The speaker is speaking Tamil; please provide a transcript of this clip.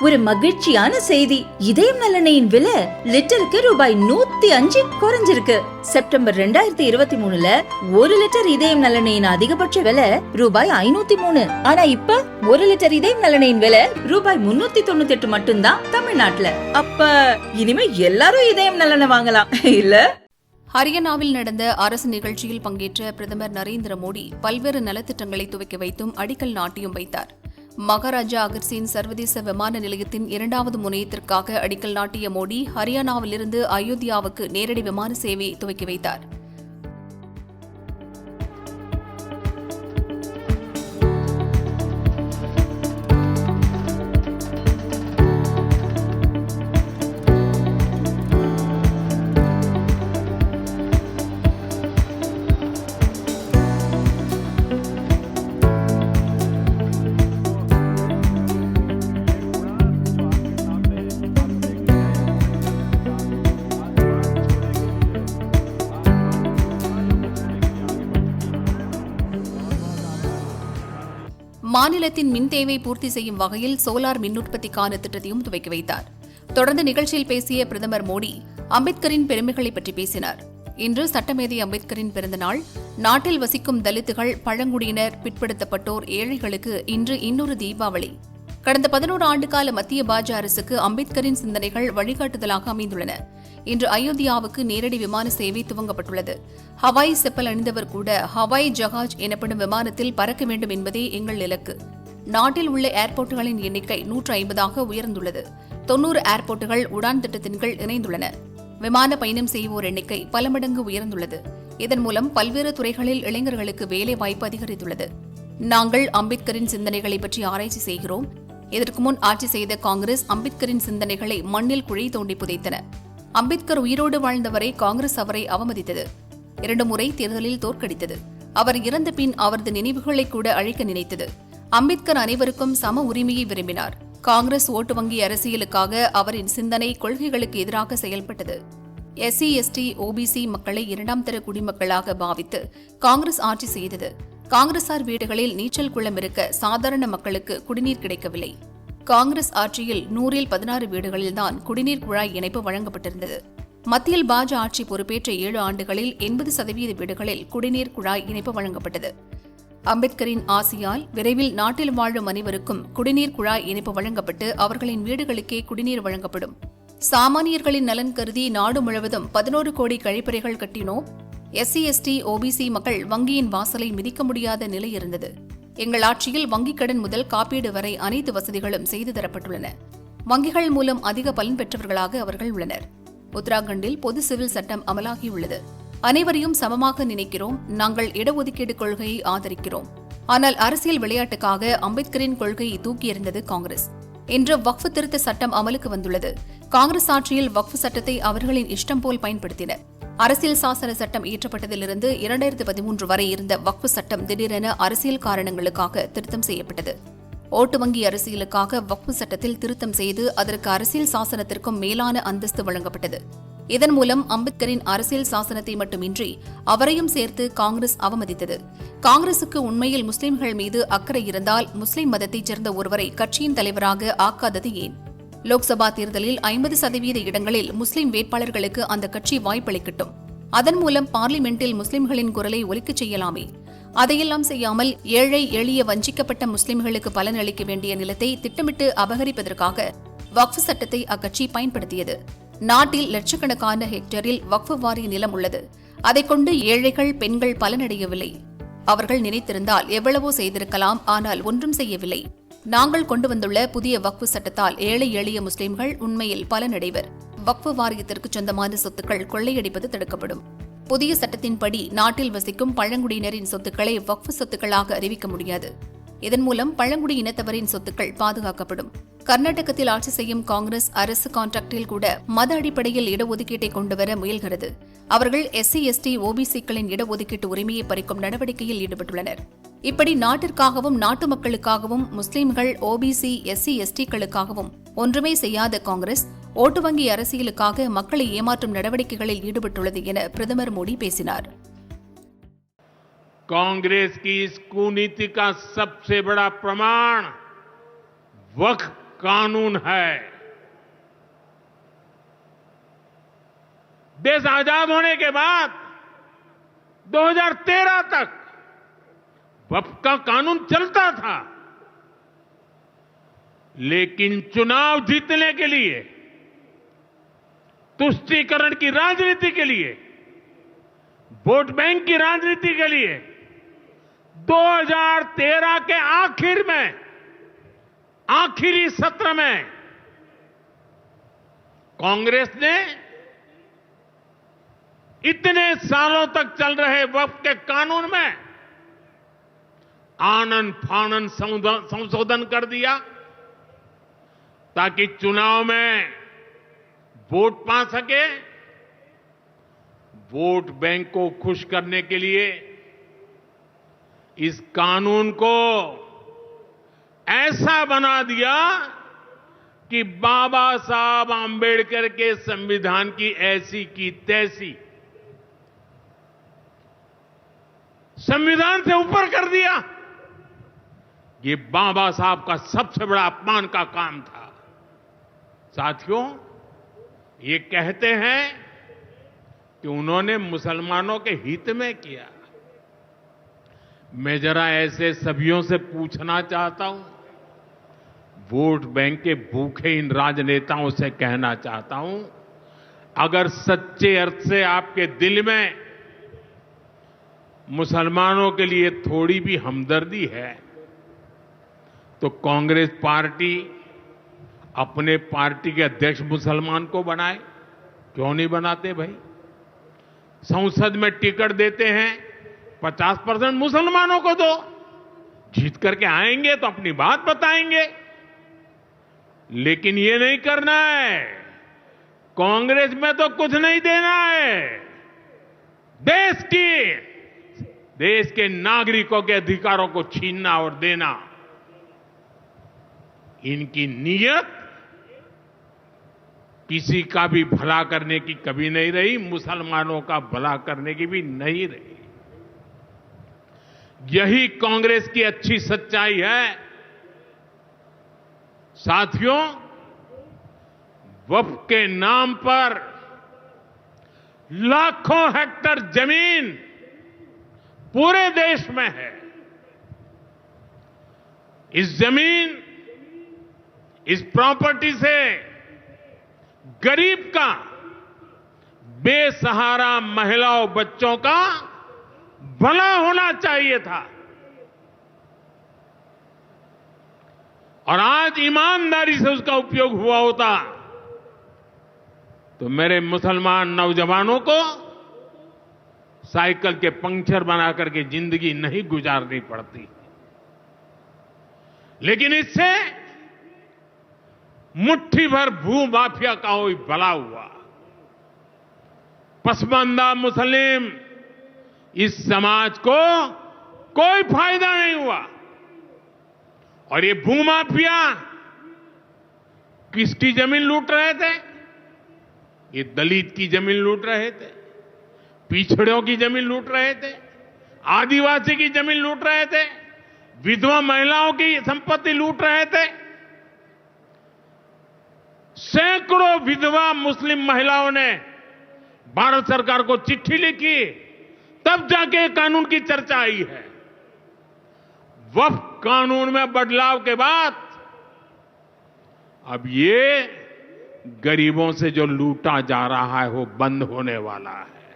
ஒரு மகிழ்ச்சியான செய்தி. இதயம் நல்லெண்ணெயின் விலை லிட்டருக்கு ரூபாய் 105 குறைஞ்சிருக்கு. செப்டம்பர் 2023ல 1 லிட்டர் இதயம் நல்லெண்ணெயின் அதிகபட்ச விலை ரூபாய் 503. ஆனா இப்ப 1 லிட்டர் இதயம் நல்லெண்ணெயின் விலை ரூபாய் 398 மட்டும்தான் தமிழ்நாட்டுல. அப்ப இனிமே எல்லாரும் இதயம் நல்லெண்ணெய் வாங்கலாம் இல்ல? ஹரியானாவில் நடந்த அரசு நிகழ்ச்சியில் பங்கேற்ற பிரதமர் நரேந்திர மோடி பல்வேறு நலத்திட்டங்களை துவக்கி வைத்தும் அடிக்கல் நாட்டியும் வைத்தார். மகாராஜா அகர்சிங் சர்வதேச விமான நிலையத்தின் 2வது முனையத்திற்காக அடிக்கல் நாட்டிய மோடி ஹரியானாவிலிருந்து அயோத்தியாவுக்கு நேரடி விமான சேவையை துவக்கி வைத்தார். மாநிலத்தின் மின் தேவை பூர்த்தி செய்யும் வகையில் சோலார் மின் உற்பத்திக்கான திட்டத்தையும் துவக்கி வைத்தார். தொடர்ந்து நிகழ்ச்சியில் பேசிய பிரதமர் மோடி அம்பேத்கரின் பெருமைகளை பற்றி பேசினார். இன்று சட்டமேதை அம்பேத்கரின் பிறந்தநாள். நாட்டில் வசிக்கும் தலித்துகள், பழங்குடியினர், பிற்படுத்தப்பட்டோர், ஏழைகளுக்கு இன்று இன்னொரு தீபாவளி. கடந்த 11 ஆண்டுகால மத்திய பாஜக அரசுக்கு அம்பேத்கரின் சிந்தனைகள் வழிகாட்டுதலாக அமைந்துள்ளன. இன்று அயோத்தியாவுக்கு நேரடி விமான சேவை துவங்கப்பட்டுள்ளது. ஹவாய் செப்பல் அணிந்தவர் கூட ஹவாய் ஜஹாஜ் எனப்படும் விமானத்தில் பறக்க வேண்டும் என்பதே எங்கள் இலக்கு. நாட்டில் உள்ள ஏர்போர்ட்டுகளின் எண்ணிக்கை 150ஆக உயர்ந்துள்ளது. 90 ஏர்போர்ட்டுகள் உடான் திட்டத்தின் கீழ் இணைந்துள்ளன. விமான பயணம் செய்வோர் எண்ணிக்கை பல மடங்கு உயர்ந்துள்ளது. இதன் மூலம் பல்வேறு துறைகளில் இளைஞர்களுக்கு வேலைவாய்ப்பு அதிகரித்துள்ளது. நாங்கள் அம்பேத்கரின் சிந்தனைகளை பற்றி ஆராய்ச்சி செய்கிறோம். இதற்கு முன் ஆட்சி செய்த காங்கிரஸ் அம்பேத்கரின் சிந்தனைகளை மண்ணில் குழி தோண்டி புதைத்தன. அம்பேத்கர் உயிரோடு வாழ்ந்தவரை காங்கிரஸ் அவரை அவமதித்தது. 2 முறை தேர்தலில் தோற்கடித்தது. அவர் இறந்த பின் அவரது நினைவுகளை கூட அழிக்க நினைத்தது. அம்பேத்கர் அனைவருக்கும் சம உரிமையை விரும்பினார். காங்கிரஸ் ஓட்டு வங்கி அரசியலுக்காக அவரின் சிந்தனை கொள்கைகளுக்கு எதிராக செயல்பட்டது. SC, ST, OBC மக்களை 2ஆம் தர குடிமக்களாக பாவித்து காங்கிரஸ் ஆட்சி செய்தது. காங்கிரசார் வீடுகளில் நீச்சல் குளம் இருக்க சாதாரண மக்களுக்கு குடிநீர் கிடைக்கவில்லை. காங்கிரஸ் ஆட்சியில் 100ல் 16 வீடுகளில்தான் குடிநீர் குழாய் இணைப்பு வழங்கப்பட்டிருந்தது. மத்தியில் பாஜக ஆட்சி பொறுப்பேற்ற 7 ஆண்டுகளில் 80% வீடுகளில் குடிநீர் குழாய் இணைப்பு வழங்கப்பட்டது. அம்பேத்கரின் ஆசையால் விரைவில் நாட்டில் வாழும் அனைவருக்கும் குடிநீர் குழாய் இணைப்பு வழங்கப்பட்டு அவர்களின் வீடுகளுக்கே குடிநீர் வழங்கப்படும். சாமானியர்களின் நலன் கருதி நாடு முழுவதும் 11 கோடி கழிப்பறைகள் கட்டினோம். SC, ST, OBC மக்கள் வங்கியின் வாசலை மிதிக்க முடியாத நிலை இருந்தது. எங்கள் ஆட்சியில் வங்கிக் கடன் முதல் காப்பீடு வரை அனைத்து வசதிகளும் செய்து தரப்பட்டுள்ளன. வங்கிகள் மூலம் அதிக பலன் பெற்றவர்களாக அவர்கள் உள்ளனர். உத்தராகண்டில் பொது சிவில் சட்டம் அமலாகியுள்ளது. அனைவரையும் சமமாக நினைக்கிறோம். நாங்கள் இடஒதுக்கீடு கொள்கையை ஆதரிக்கிறோம். ஆனால் அரசியல் விளையாட்டுக்காக அம்பேத்கரின் கொள்கையை தூக்கி எறிந்தது காங்கிரஸ். இன்று வக்ஃப் திருத்த சட்டம் அமலுக்கு வந்துள்ளது. காங்கிரஸ் ஆட்சியில் வக்ஃப் சட்டத்தை அவர்களின் இஷ்டம் போல் பயன்படுத்தினர். அரசியல் சாசன சட்டம் இயற்றப்பட்டதிலிருந்து 2013 வரை இருந்த வக்ஃப் சட்டம் திடீரென அரசியல் காரணங்களுக்காக திருத்தம் செய்யப்பட்டது. ஓட்டு வங்கி அரசியலுக்காக வக்ஃப் சட்டத்தில் திருத்தம் செய்து அதற்கு அரசியல் சாசனத்திற்கும் மேலான அந்தஸ்து வழங்கப்பட்டது. இதன் மூலம் அம்பேத்கரின் அரசியல் சாசனத்தை மட்டுமின்றி அவரையும் சேர்த்து காங்கிரஸ் அவமதித்தது. காங்கிரசுக்கு உண்மையில் முஸ்லிம்கள் மீது அக்கறை இருந்தால் முஸ்லிம் மதத்தைச் சேர்ந்த ஒருவரை கட்சியின் தலைவராக ஆக்காதது ஏன்? லோக்சபா தேர்தலில் 50% இடங்களில் முஸ்லிம் வேட்பாளர்களுக்கு அந்த கட்சி வாய்ப்பளிக்கட்டும். அதன் மூலம் பார்லிமெண்டில் முஸ்லிம்களின் குரலை ஒலிக்கச் செய்யலாமே. அதையெல்லாம் செய்யாமல் ஏழை எளிய வஞ்சிக்கப்பட்ட முஸ்லிம்களுக்கு பலன் அளிக்க வேண்டிய நிலத்தை திட்டமிட்டு அபகரிப்பதற்காக வக்ஃப் சட்டத்தை அக்கட்சி பயன்படுத்தியது. நாட்டில் லட்சக்கணக்கான ஹெக்டேரில் வக்ஃப் வாரிய நிலம் உள்ளது. அதைக் கொண்டு ஏழைகள், பெண்கள் பலனடையவில்லை. அவர்கள் நினைத்திருந்தால் எவ்வளவோ செய்திருக்கலாம். ஆனால் ஒன்றும் செய்யவில்லை. நாங்கள் கொண்டு வந்துள்ள புதிய வக்ஃப் சட்டத்தால் ஏழை எளிய முஸ்லிம்கள் உண்மையில் பலனடைவர். வக்ஃப் வாரியத்திற்கு சொந்தமான சொத்துக்கள் கொள்ளையடிப்பது தடுக்கப்படும். புதிய சட்டத்தின்படி நாட்டில் வசிக்கும் பழங்குடியினரின் சொத்துக்களை வக்ஃப் சொத்துக்களாக அறிவிக்க முடியாது. இதன் மூலம் பழங்குடி இனத்தவரின் சொத்துக்கள் பாதுகாக்கப்படும். கர்நாடகத்தில் ஆட்சி செய்யும் காங்கிரஸ் அரசு கான்ட்ராக்டில் கூட மத அடிப்படையில் இடஒதுக்கீட்டை கொண்டுவர முயல்கிறது. அவர்கள் SC, ST, OBC-க்களின் இடஒதுக்கீட்டு உரிமையை பறிக்கும் நடவடிக்கையில் ஈடுபட்டுள்ளனர். இப்படி நாட்டிற்காகவும் நாட்டு மக்களுக்காகவும் முஸ்லிம்கள், OBC, SC, ST-க்களுக்காகவும் ஒன்றுமே செய்யாத காங்கிரஸ் ஓட்டு வங்கி அரசியலுக்காக மக்களை ஏமாற்றும் நடவடிக்கைகளில் ஈடுபட்டுள்ளது என பிரதமர் மோடி பேசினார். कांग्रेस की इस कुनीति का सबसे बड़ा प्रमाण वक्फ कानून है। देश आजाद होने के बाद 2013 तक वक्फ का कानून चलता था, लेकिन चुनाव जीतने के लिए, तुष्टीकरण की राजनीति के लिए, वोट बैंक की राजनीति के लिए 2013 के आखिर में, आखिरी सत्र में कांग्रेस ने इतने सालों तक चल रहे वक्फ के कानून में आनन फानन संशोधन कर दिया ताकि चुनाव में वोट पा सके। वोट बैंक को खुश करने के लिए इस कानून को ऐसा बना दिया कि बाबा साहब आंबेडकर के संविधान की ऐसी की तैसी संविधान से ऊपर कर दिया। ये बाबा साहब का सबसे बड़ा अपमान का काम था। साथियों, ये कहते हैं कि उन्होंने मुसलमानों के हित में किया। मैं जरा ऐसे सभियों से पूछना चाहता हूं, वोट बैंक के भूखे इन राजनेताओं से कहना चाहता हूं, अगर सच्चे अर्थ से आपके दिल में मुसलमानों के लिए थोड़ी भी हमदर्दी है तो कांग्रेस पार्टी अपने पार्टी के अध्यक्ष मुसलमान को बनाए। क्यों नहीं बनाते भाई? संसद में टिकट देते हैं, 50% मुसलमानों को दो। जीत करके आएंगे तो अपनी बात बताएंगे, लेकिन ये नहीं करना है। कांग्रेस में तो कुछ नहीं देना है। देश के नागरिकों के अधिकारों को छीनना और देना, इनकी नीयत किसी का भी भला करने की कभी नहीं रही, मुसलमानों का भला करने की भी नहीं रही। यही कांग्रेस की अच्छी सच्चाई है। साथियों, वक्फ के नाम पर लाखों हेक्टेयर जमीन पूरे देश में है। इस जमीन, इस प्रॉपर्टी से गरीब का, बेसहारा महिलाओं बच्चों का भला होना चाहिए था। और आज ईमानदारी से उसका उपयोग हुआ होता तो मेरे मुसलमान नौजवानों को साइकिल के पंक्चर बना करके जिंदगी नहीं गुजारनी पड़ती। लेकिन इससे मुट्ठी भर भू माफिया का कोई भला हुआ। पसमानदा मुस्लिम इस समाज को कोई फायदा नहीं हुआ। और ये भूमाफिया किसकी जमीन लूट रहे थे? ये दलित की जमीन लूट रहे थे, पिछड़ों की जमीन लूट रहे थे, आदिवासी की जमीन लूट रहे थे, विधवा महिलाओं की संपत्ति लूट रहे थे। सैकड़ों विधवा मुस्लिम महिलाओं ने भारत सरकार को चिट्ठी लिखी, तब जाके कानून की चर्चा आई है। वक्फ कानून में बदलाव के बाद अब ये गरीबों से जो लूटा जा रहा है वो बंद होने वाला है।